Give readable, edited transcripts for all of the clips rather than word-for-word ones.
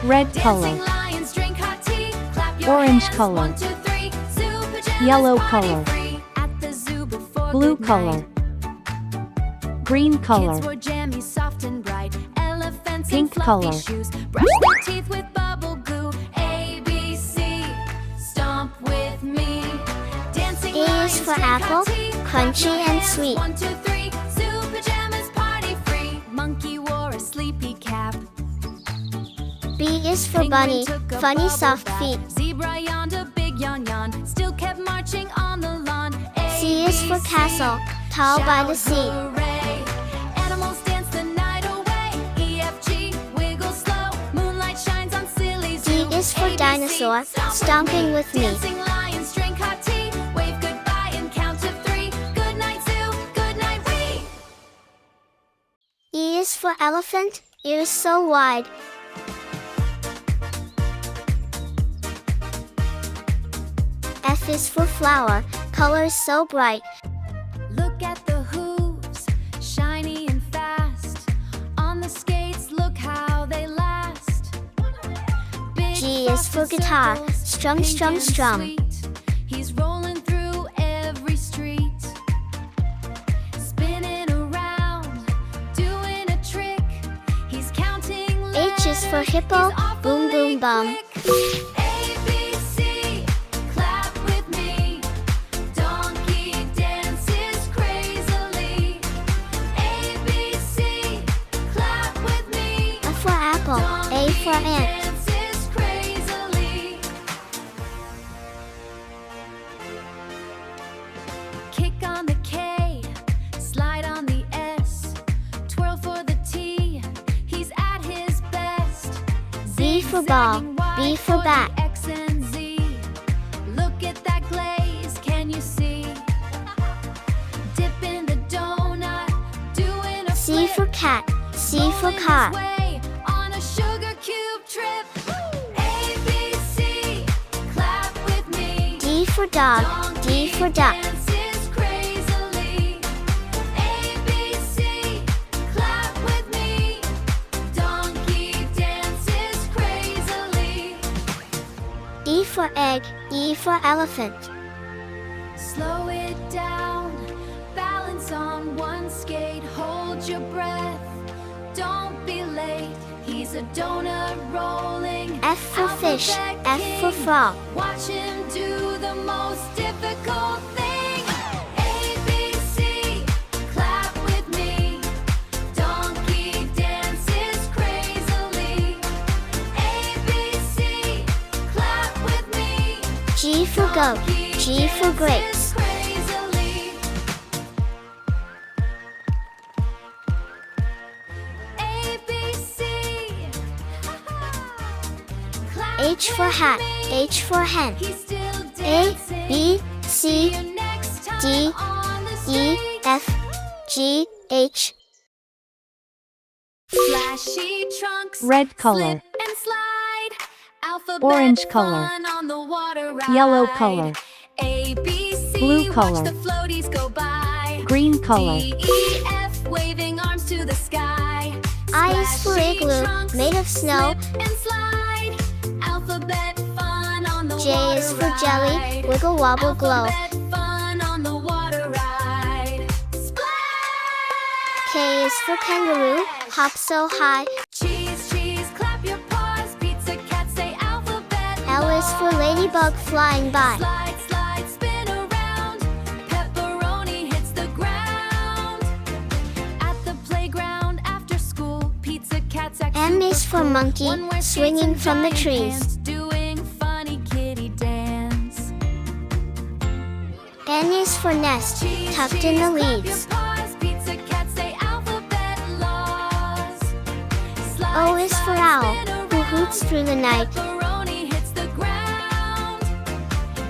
Red color. Orange color. Yellow color. Blue color. Green color. Pink color. A is for apple, crunchy and sweet. B is for bunny, funny soft feet. Zebra yawned a big yawn, still kept marching on the lawn. C is for castle, tall by the sea. Animals dance the night away. E, F, G, wiggle slow. Moonlight shines on silly zoo. D is for dinosaur, stomping with me. Dancing lions drink hot tea. Wave goodbye and count to 3. Good night zoo, good night we. E is for elephant, ears so wide. F is for flower, colors so bright. Look at the hooves, shiny and fast. On the skates, look how they last. Big G is for guitar, strum, pink strum, and strum. sweet. He's rolling through every street, spinning around, doing a trick. He's counting letters. H is for hippo, He's awfully boom, boom, bum. quick. A, B, C, clap with me. Donkey dances crazily. A, B, C, clap with me. F for apple, A for ant. Dances crazily. Kick on the K, slide on the S, twirl for the T. He's at his best. B for ball, Zigzagging Y B for the bat. X and Z. Look at that glaze, can you see? Dip in the donut, doing a C for flip. cat, C for Rolling his car. way on a sugar cube trip. A, B, C, clap with me. D for dog, D for duck. Dances crazily. A, B, C, clap with me. Donkey dances crazily. E for egg, E for elephant. Slow it down, balance on one skate, hold your breath, don't be late. He's a donut rolling. F for fish, alphabet F for king. frog. Watch him do the most difficult thing. A, B, C, clap with me. Donkey dances crazily. A, B, C, clap with me. G for goat, G for grapes. Crazily. A, B, C. Clap H for hat, with me. H for hen. He's still A, dancing. B, See C, you next time D, on the E, street. F, G, H. Flashy trunks. Red color. Slip and slide. Alphabet Orange color. fun on the water ride. Yellow color. A, B, C. Blue color. Watch the floaties go by. Green color. D, E, F. Waving arms to the sky. I is for Splashy igloo, trunks, made of snow. slip and slide. Alphabet fun on the J water is for jelly, ride. wiggle wobble glow. Alphabet fun on the water ride. Splash! K is for kangaroo, hop so high. Cheese, cheese, clap your paws. Pizza cat, say alphabet. L is for ladybug flying by. Slide, slide, spin around. Pepperoni hits the ground. At the playground after school, pizza cats act M is super for cool. monkey, One wears swinging skates and from the giant trees. pants, doing funny kitty dance. N is for nest, Cheese, tucked cheese, in the clap leaves. your paws. Pizza cats say alphabet laws. Slide, O is for slide, owl, spin who around. hoots through the night. Pepperoni hits the ground.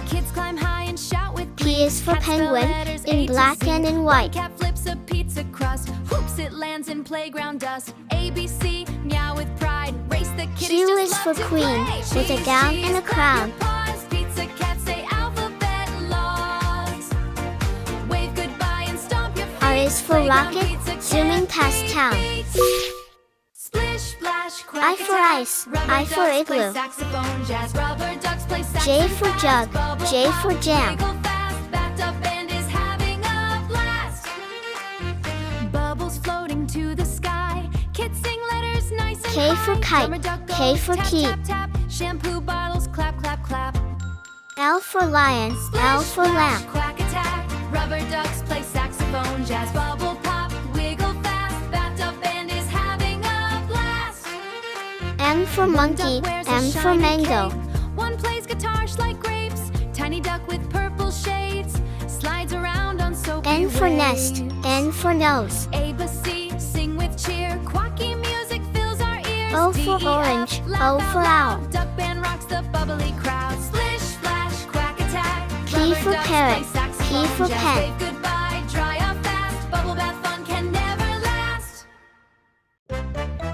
Kids climb high and shout with P is for Cats spell penguin, letters in A to black Z. and in white. Cat flips a pizza crust. Hoops, it lands in playground dust. A, B, C, meow with pride. Race the kitties Q just is love for to queen, play. with a Cheese, gown cheese, and a clap crown. your paws. Pizza cats say alphabet laws. Wave goodbye and stomp your feet. R is for Playground rocket, pizza cat zooming past town. beats. Splish, splash, I for ice, I for igloo. Saxophone, jazz, rubber ducks play sax J and for flash, jug, bubble J pop, for jam. wiggle fast, bathtub band is having a blast. Bubbles floating to the sky, kids sing letters nice and K high. for kite, Drummer duck K goes for tap, key. tap, tap. Shampoo bottles clap, clap, clap. L for lion, L Splish, for splash, lamp. quack attack. Rubber ducks play saxophone, jazz, bubble pop, wiggle fast. Bathtub band is having a blast. M for monkey, Duck wears a M for shiny mango. cape. One plays guitar like grapes. Tiny duck with purple shades slides around on soapy N for nest, waves. N for nose. A, B, C, sing with cheer. Quacky music fills our ears. O D, for E, F, orange, laugh O out for loud. owl. Duck band rocks the bubbly crowd. Splish, splash, quack attack. P Rubber for ducks parrot, play saxophone, P for jazz, pen. wave goodbye, dry off fast. Bubble bath fun can never last.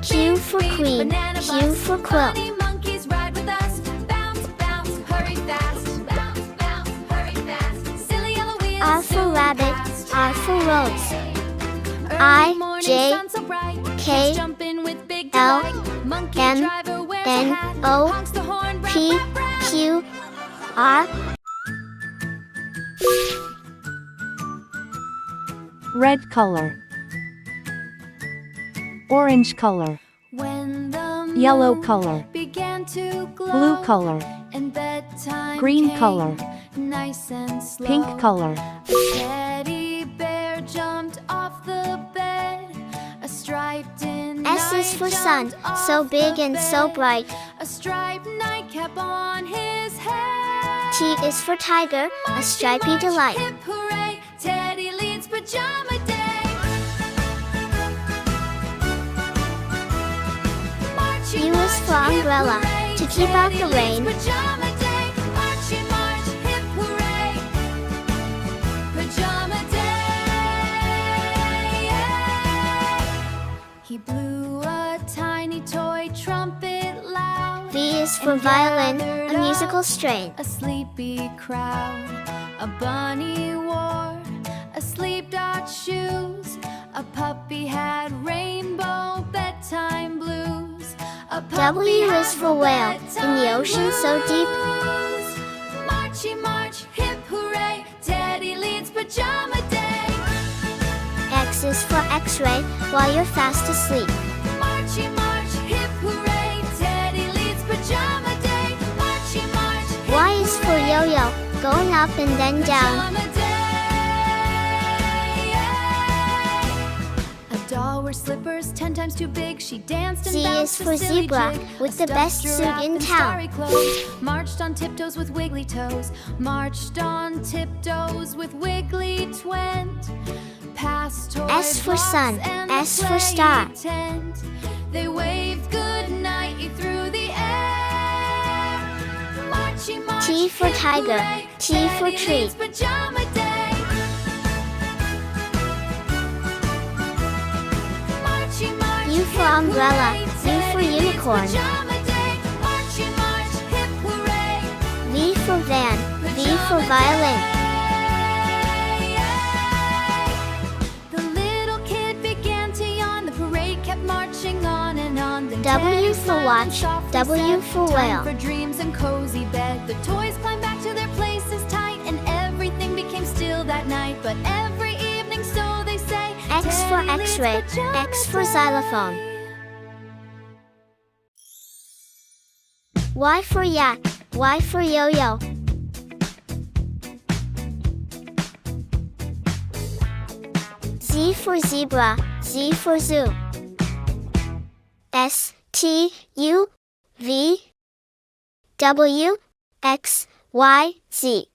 Q for Beep, queen, banana Q bus, for quilt. bunny monkeys ride with us. Bounce, bounce, hurry fast. Bounce, bounce, hurry fast. Silly yellow wheels R for zoom rabbit, past. R for rose. Early I, morning J, sun so bright. K, Kids jump in with big L, delight. Monkey M, driver wears N, a hat. O, Honks the horn, brap, P, brap, brap. Q, R. Red color. Orange color. When the Yellow moon color. began to glow, Blue color. and bedtime Green came, color. nice and slow. Pink color. A teddy bear jumped off the bed. A striped in S is for sun, so big and so bright. A striped nightcap on his head. T is for tiger, a March, stripy march, delight. Hip hooray, Teddy leads pajama day. Marchy, U is for march, hip umbrella, hooray, to keep out the Teddy rain. leads pajama day. Marchy, march, hip hooray, pajama day. He blew a tiny toy trumpet loud. V is for and violin, gathered a musical up strain. a sleepy crowd. A bunny wore a sleep-dot shoes. A puppy had rainbow bedtime blues. A puppy W had is for whale, in the bedtime ocean so deep. blues. Marchy march, hip hooray, Teddy leads pajama day. X is for x-ray, while you're fast asleep. Marchy march, hip hooray, Teddy leads pajama day. Marchy march, hip Y is for hooray, yo-yo, going up and then down. pajama day. A doll wears slippers 10 times too big. She danced and Z bounced is a for silly zebra, jig. with A the stuffed best suit giraffe in starry town. clothes marched on tiptoes with wiggly toes. Marched on tiptoes with wiggly twent. Past toy S for blocks sun, and S the for star. sleigh tent. They waved good night through the air. Marchy march, T for hip tiger, hooray, T for Teddy tree. leads pajama day. Marchy march, U for hip umbrella, hooray, U for Teddy leads unicorn. pajama day. Marchy march, hip hooray, V for van, V for violin. The little kid began to yawn. The parade kept marching on and on. Then W Teddy for smiled watch, and softly W said, for "Time whale." for dreams and cozy bed." The toys climbed back to their places tight, and everything became still that night. But every evening, so they say, X for Teddy leads x-ray, pajama X for day. xylophone. Y for yak, Y for yo-yo. Z for zebra, Z for zoo. S, T, U, V, W, X, Y, Z.